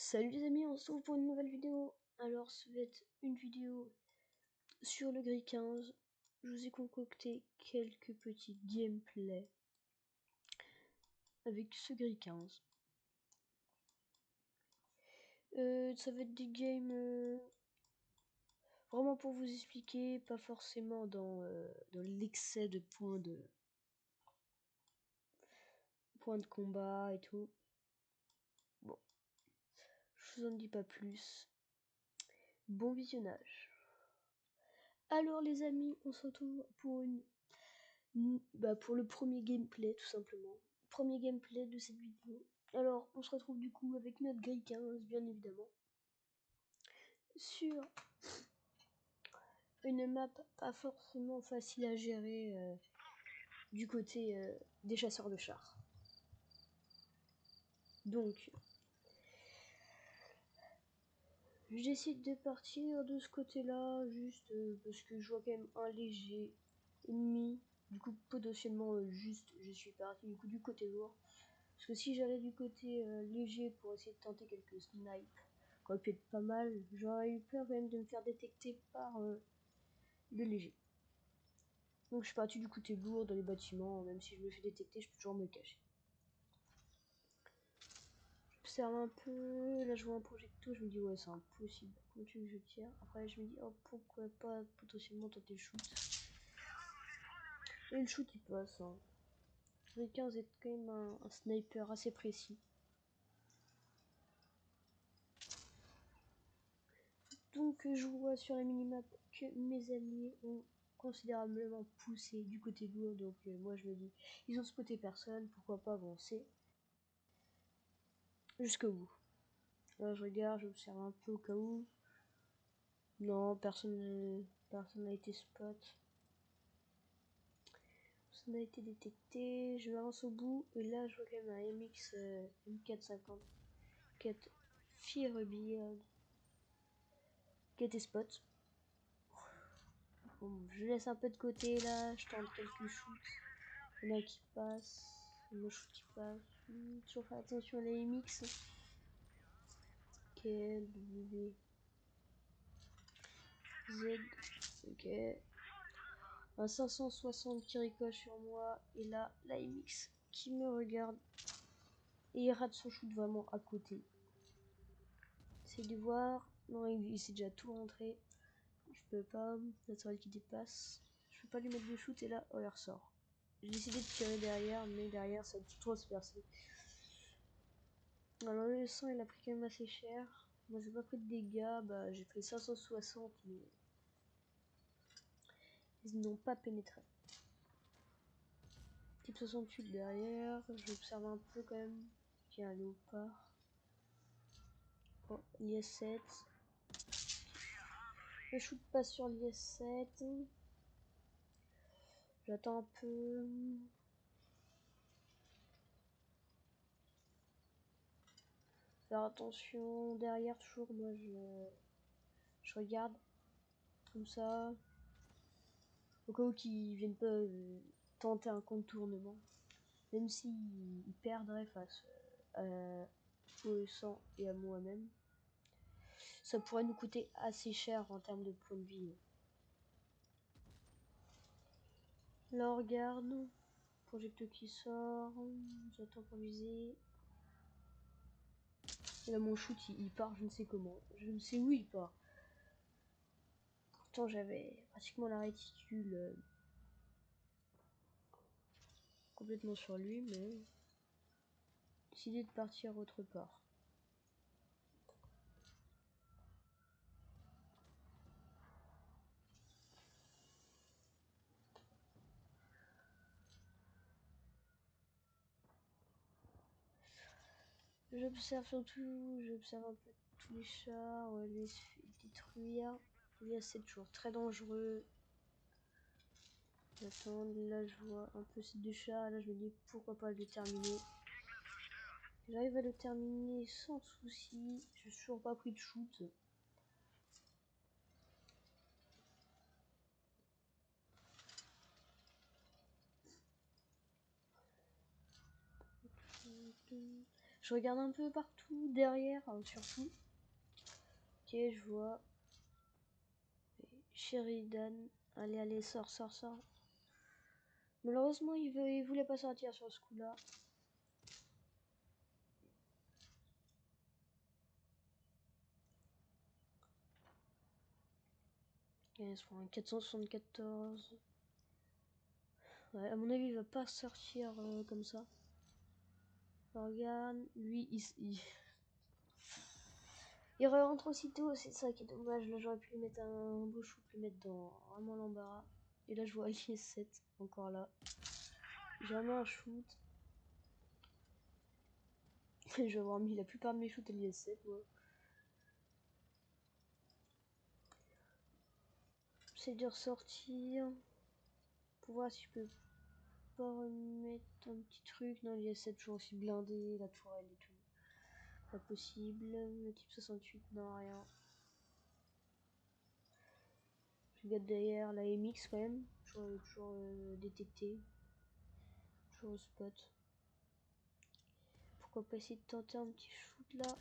Salut les amis, on se retrouve pour une nouvelle vidéo. Alors ça va être une vidéo sur le gris 15. Je vous ai concocté quelques petits gameplays avec ce gris 15. Ça va être des games vraiment pour vous expliquer, pas forcément dans l'excès de points de combat et tout. Bon, je vous en dis pas plus. Bon visionnage. Alors les amis, on se retrouve pour pour le premier gameplay tout simplement. Premier gameplay de cette vidéo. Alors on se retrouve du coup avec notre grille 15 bien évidemment. Sur une map pas forcément facile à gérer du côté des chasseurs de chars. Donc je décide de partir de ce côté là juste parce que je vois quand même un léger ennemi. Du coup potentiellement juste je suis parti du coup du côté lourd. Parce que si j'allais du côté léger pour essayer de tenter quelques snipes, ça aurait pu être pas mal, j'aurais eu peur quand même de me faire détecter par le léger. Donc je suis parti du côté lourd dans les bâtiments, même si je me fais détecter, je peux toujours me cacher. J'observe un peu, là je vois un projectile, je me dis ouais c'est impossible, comment tu veux que je tire? Après je me dis oh pourquoi pas potentiellement tenter le shoot. Et le shoot il passe, hein. Le 15 est quand même un sniper assez précis. Donc je vois sur la minimap que mes alliés ont considérablement poussé du côté lourd, donc moi je me dis ils ont spoté personne, pourquoi pas avancer jusqu'au bout. Là je regarde, j'observe un peu au cas où. Non, personne n'a été spot. Personne n'a été détecté. Je m'avance au bout et là je vois quand même un MX M454 Firebeard qui a été spot. Bon, je laisse un peu de côté là, je tente quelques shoots. Il y en a qui passent, le shoot qui passe. Toujours faire attention à la MX. Ok, W, Z, ok. Un 560 qui ricoche sur moi. Et là, la MX qui me regarde. Et il rate son shoot vraiment à côté. Essayez de voir. Non, il s'est déjà tout rentré. Je peux pas. Naturel qui dépasse. Je peux pas lui mettre de shoot et là, oh, il ressort. J'ai décidé de tirer derrière, mais derrière ça va trop se percer. Alors le sang il a pris quand même assez cher. Moi j'ai pas pris de dégâts, bah j'ai pris 560 mais ils n'ont pas pénétré. Type 68 derrière, j'observe un peu quand même qu'il y a un léopard. Oh, l'IS-7. Le shoot passe sur l'IS-7. J'attends un peu. Faire attention derrière toujours, moi je regarde comme ça. Au cas où qu'ils viennent pas tenter un contournement. Même s'ils perdraient face au 100 et à moi-même, ça pourrait nous coûter assez cher en termes de points de vie. Là on regarde, projectile qui sort, j'attends pour viser. Et là mon shoot il part, je ne sais comment, je ne sais où il part. Pourtant j'avais pratiquement la réticule complètement sur lui, mais j'ai décidé de partir autre part. J'observe surtout, j'observe un peu tous les chars, lui se fait détruire. Il y a 7 jours, très dangereux. J'attends, là je vois un peu ces deux chars, là je me dis pourquoi pas le terminer. J'arrive à le terminer sans souci, je suis toujours pas pris de shoot. Je Je regarde un peu partout, derrière, surtout. Ok, je vois. Sheridan. Allez, allez, sors, sors, sors. Malheureusement, il voulait pas sortir sur ce coup-là. Il se prend un 474. Ouais, à mon avis, il va pas sortir comme ça. Regarde, lui, il rentre aussitôt, c'est ça qui est dommage. Là, j'aurais pu lui mettre un beau shoot, lui mettre dans vraiment l'embarras. Et là, je vois IS-7 encore là. Jamais un shoot. Je vais avoir mis la plupart de mes shoots à l'IS-7, moi. J'essaie de ressortir. Pour voir si je peux pas remettre un petit truc. Non, l'IS-7 toujours aussi blindé, la tourelle et tout. Pas possible. Le type 68, non, rien. Je regarde derrière la MX quand même. Toujours détecté. Toujours au spot. Pourquoi pas essayer de tenter un petit shoot là.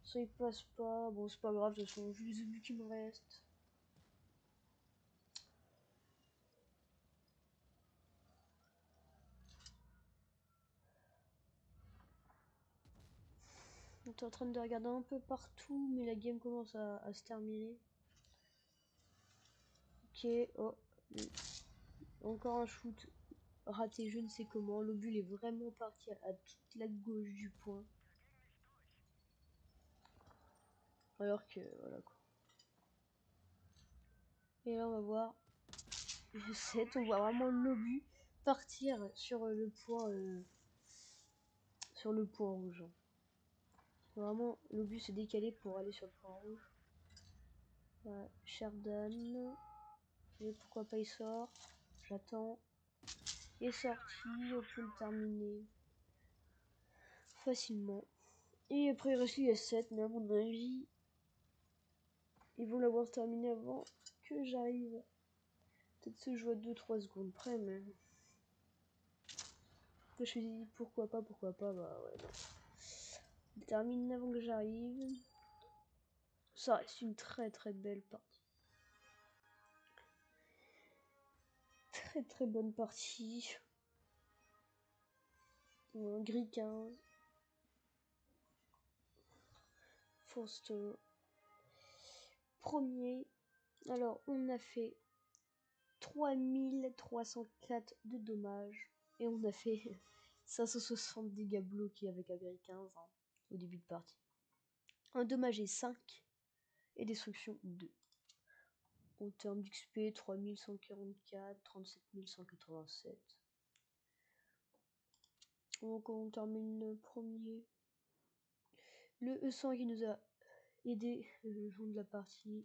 Ça il passe pas. Bon, c'est pas grave, de toute façon, vu les obus qui me restent. On est en train de regarder un peu partout, mais la game commence à se terminer. Ok, oh. Encore un shoot raté, je ne sais comment. L'obus est vraiment parti à toute la gauche du point. Alors que, voilà quoi. Et là, on va voir 7, on voit vraiment l'obus partir sur le point rouge. Vraiment, l'obus s'est décalé pour aller sur le point rouge. Sheridan. Et pourquoi pas il sort. J'attends. Il est sorti, on peut le terminer facilement. Et après il reste l'IS-7, mais à mon avis, ils vont l'avoir terminé avant que j'arrive. Peut-être se jouer 2-3 secondes près, mais... Je me suis dit pourquoi pas, bah ouais, non. Il termine avant que j'arrive. Ça reste une très très belle partie. Très très bonne partie. Gris 15. Forster. Premier. Alors on a fait 3304 de dommages. Et on a fait 560 dégâts bloqués avec un gris 15 hein, au début de partie. Endommagé 5 et destruction 2. En termes d'XP, 3144, 37187. Donc on termine le premier. Le E100 qui nous a aidé le long de la partie.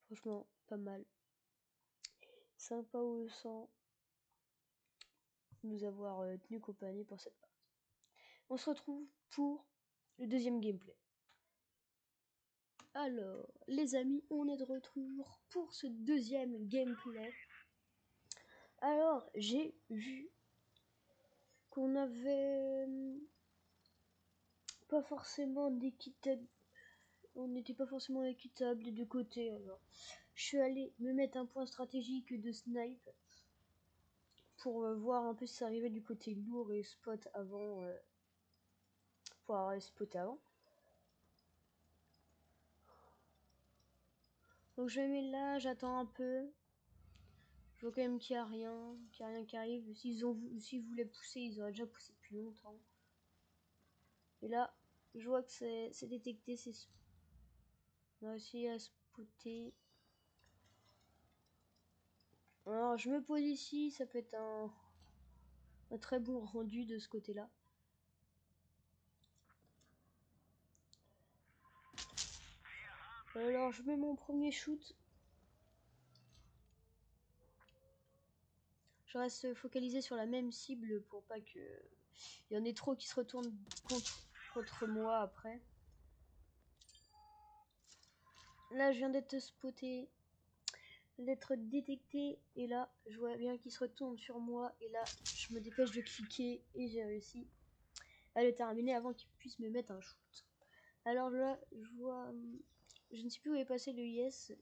Franchement, pas mal. Sympa au E100 nous avoir tenu compagnie pour cette partie. On se retrouve pour le deuxième gameplay. Alors, les amis, on est de retour pour ce deuxième gameplay. Alors, j'ai vu qu'on avait pas forcément d'équitable. On n'était pas forcément équitable des deux côtés. Alors, je suis allé me mettre un point stratégique de snipe pour voir un peu si ça arrivait du côté lourd et spot avant. Pour avoir spoté avant. Donc je me mets là, j'attends un peu. Je vois quand même qu'il n'y a rien, qui arrive. S'ils voulaient pousser, ils auraient déjà poussé depuis longtemps. Et là, je vois que c'est détecté, on a réussi à spotter. Alors je me pose ici, ça peut être un très bon rendu de ce côté-là. Alors je mets mon premier shoot. Je reste focalisé sur la même cible pour pas que il y en ait trop qui se retournent contre moi après. Là je viens d'être spoté. d'être détecté. Et là, je vois bien qu'il se retourne sur moi. Et là, je me dépêche de cliquer et j'ai réussi à le terminer avant qu'il puisse me mettre un shoot. Alors là, je vois... Je ne sais plus où est passé le yes.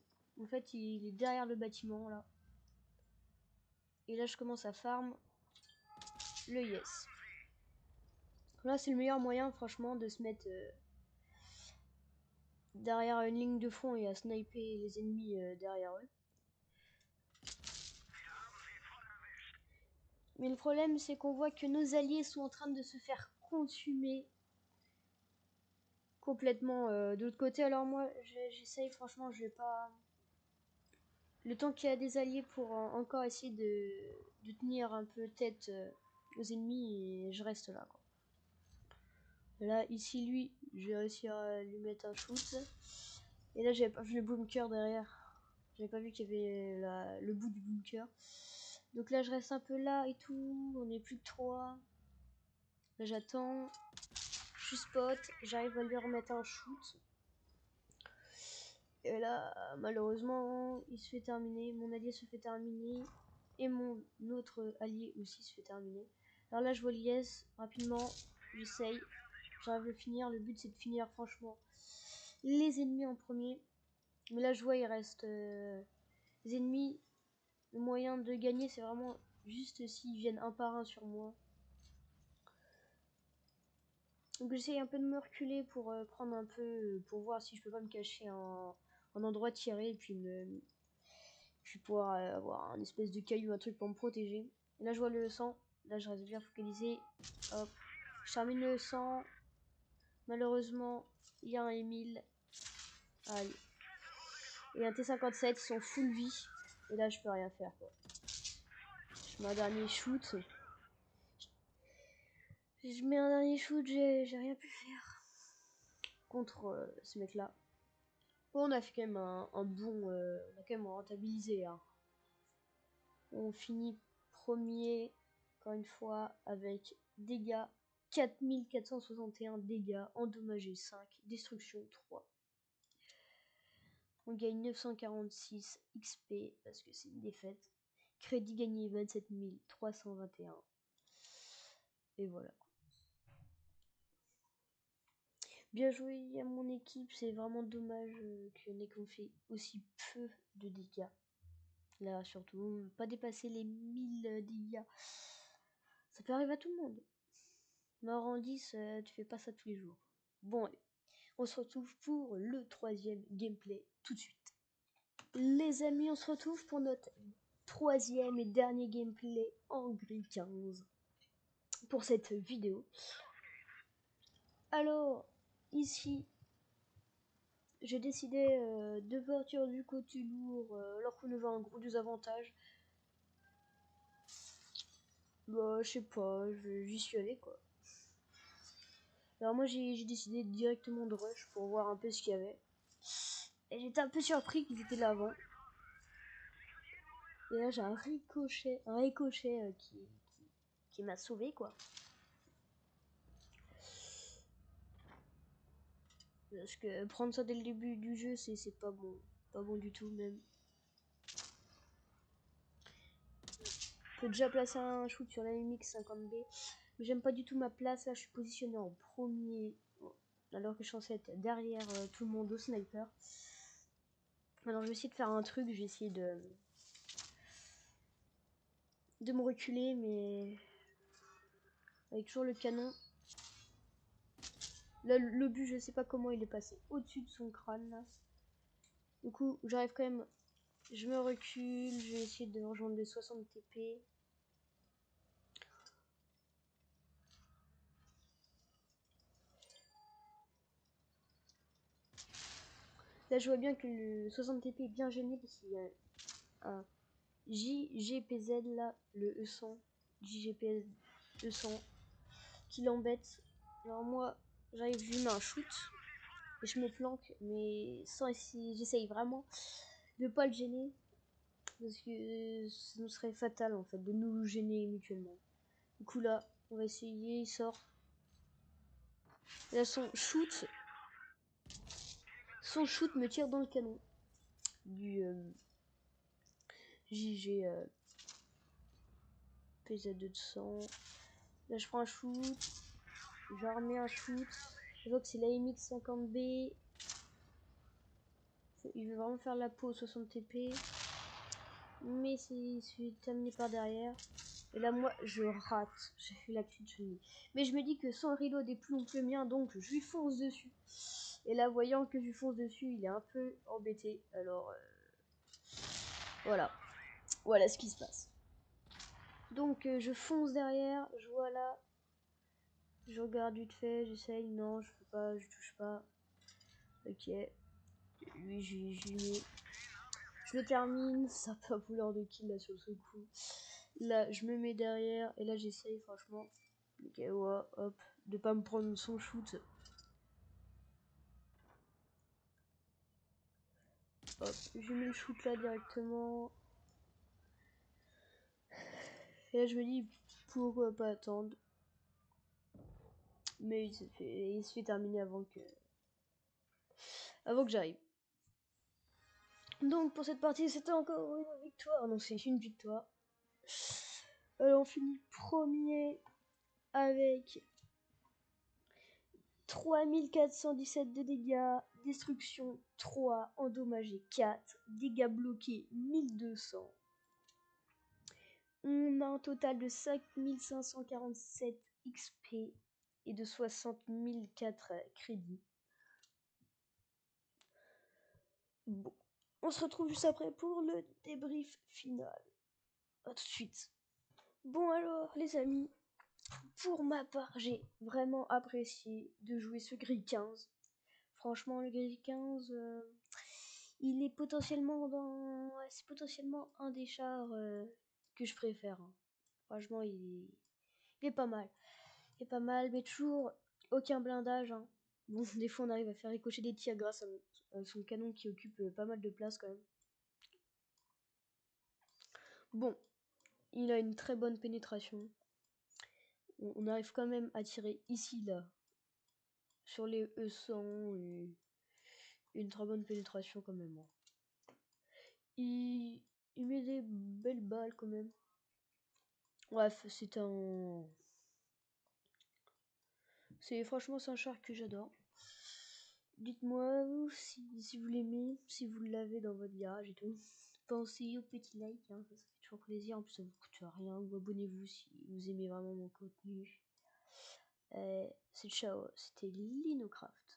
En fait, il est derrière le bâtiment, là. Et là, je commence à farm le yes. Là, c'est le meilleur moyen, franchement, de se mettre derrière une ligne de front et à sniper les ennemis derrière eux. Mais le problème, c'est qu'on voit que nos alliés sont en train de se faire consumer complètement de l'autre côté. Alors moi, j'essaye, franchement, je vais pas... Le temps qu'il y a des alliés pour encore essayer de tenir un peu tête aux ennemis, et je reste là, quoi. Là, ici, lui, je vais réussir à lui mettre un shoot. Et là, j'avais pas vu le bunker derrière. J'avais pas vu qu'il y avait le bout du bunker. Donc là, je reste un peu là et tout. On est plus que 3. Là, j'attends. Je spot. J'arrive à lui remettre un shoot. Et là, malheureusement, il se fait terminer. Mon allié se fait terminer. Et mon autre allié aussi se fait terminer. Alors là, je vois l'IS rapidement. J'essaye. J'arrive à le finir. Le but, c'est de finir, franchement, les ennemis en premier. Mais là, je vois, il reste les ennemis. Le moyen de gagner, c'est vraiment juste s'ils viennent un par un sur moi. Donc j'essaye un peu de me reculer pour prendre un peu, pour voir si je peux pas me cacher en endroit tiré et puis pouvoir avoir un espèce de caillou, un truc pour me protéger. Et là je vois le sang, là je reste bien focalisé. Hop, je termine le sang. Malheureusement, il y a un Emile. Aïe. Et un T57, ils sont full vie. Et là je peux rien faire, quoi. Je mets un dernier shoot. Je mets un dernier shoot, j'ai rien pu faire contre ce mec là. Bon, on a fait quand même un bon, on a quand même rentabilisé, hein. On finit premier, encore une fois, avec dégâts 4461 dégâts, endommagés 5, destruction 3. On gagne 946 XP parce que c'est une défaite. Crédit gagné 27 321. Et voilà. Bien joué à mon équipe, c'est vraiment dommage qu'il y en ait qu'on fait aussi peu de dégâts. Là, surtout, pas dépasser les 1000 dégâts. Ça peut arriver à tout le monde. Mais en 10, tu fais pas ça tous les jours. Bon, allez. On se retrouve pour le 3e gameplay tout de suite. Les amis, on se retrouve pour notre 3e et dernier gameplay en grille 15 pour cette vidéo. Alors, ici, j'ai décidé de partir du côté lourd alors qu'on avait un gros désavantage. Bah, je sais pas, j'y suis allé, quoi. Alors moi j'ai décidé directement de rush pour voir un peu ce qu'il y avait. Et j'étais un peu surpris qu'ils étaient là avant. Et là j'ai un ricochet qui m'a sauvé, quoi. Parce que prendre ça dès le début du jeu c'est pas bon. Pas bon du tout même. Je peux déjà placer un shoot sur la MX 50B. Mais j'aime pas du tout ma place. Là je suis positionné en premier. Alors que je suis censé être derrière tout le monde au sniper. Alors je vais essayer de faire un truc. Je vais essayer de me reculer, mais avec toujours le canon. Là, le but, je sais pas comment il est passé au-dessus de son crâne, là. Du coup, j'arrive quand même. Je me recule, je vais essayer de rejoindre les 60 TP. Là, je vois bien que le 60 TP est bien gêné parce qu'il y a un JGPZ là, le E100, JGPZ E100, qui l'embête. Alors moi, j'arrive, je lui mets un shoot et je me planque, mais sans essayer, j'essaye vraiment de pas le gêner parce que ça nous serait fatal en fait de nous gêner mutuellement. Du coup là, on va essayer, il sort. Là, son shoot me tire dans le canon JG PZ2 de sang. Là je prends un shoot. Je remets un shoot. Je vois que c'est l'AMX 50B. Il veut vraiment faire la peau 60 TP. Mais c'est terminé par derrière. Et là moi je rate. J'ai fait la crit chenille. Mais je me dis que son reload est plus long que le mien. Donc je lui fonce dessus. Et là voyant que je lui fonce dessus, il est un peu embêté. Alors voilà. Voilà ce qui se passe. Donc je fonce derrière. Je vois là. Je regarde vite fait. J'essaye. Non je peux pas. Je touche pas. Ok. Lui je le termine. Ça peut vouloir de kill là sur ce coup. Là je me mets derrière. Et là j'essaye franchement. Ok ouais hop. De pas me prendre son shoot. Hop. Je mets le shoot là directement. Et là je me dis pourquoi pas attendre. Mais il se fait terminer avant que j'arrive. Donc pour cette partie c'était encore une victoire. Non c'est une victoire. On finit premier avec 3417 de dégâts, destruction 3, endommagé 4, dégâts bloqués 1200. On a un total de 5547 XP et de 60 004 crédits. Bon, on se retrouve juste après pour le débrief final. A tout de suite. Bon alors les amis, pour ma part j'ai vraiment apprécié de jouer ce grill 15. Franchement le grill 15, il est potentiellement c'est potentiellement un des chars que je préfère. Hein. Franchement il est pas mal. Il est pas mal, mais toujours aucun blindage. Hein. Bon, des fois on arrive à faire ricocher des tirs grâce à son canon qui occupe pas mal de place quand même. Bon, il a une très bonne pénétration. On arrive quand même à tirer ici, là, sur les E100 et une très bonne pénétration quand même. Hein. Il met des belles balles quand même. Bref, franchement c'est un char que j'adore. Dites-moi si vous l'aimez, si vous l'avez dans votre garage et tout. Pensez au petit like, hein, ça fait toujours plaisir. En plus ça vous coûte rien. Ou abonnez-vous si vous aimez vraiment mon contenu. C'est ciao, c'était Linocraft.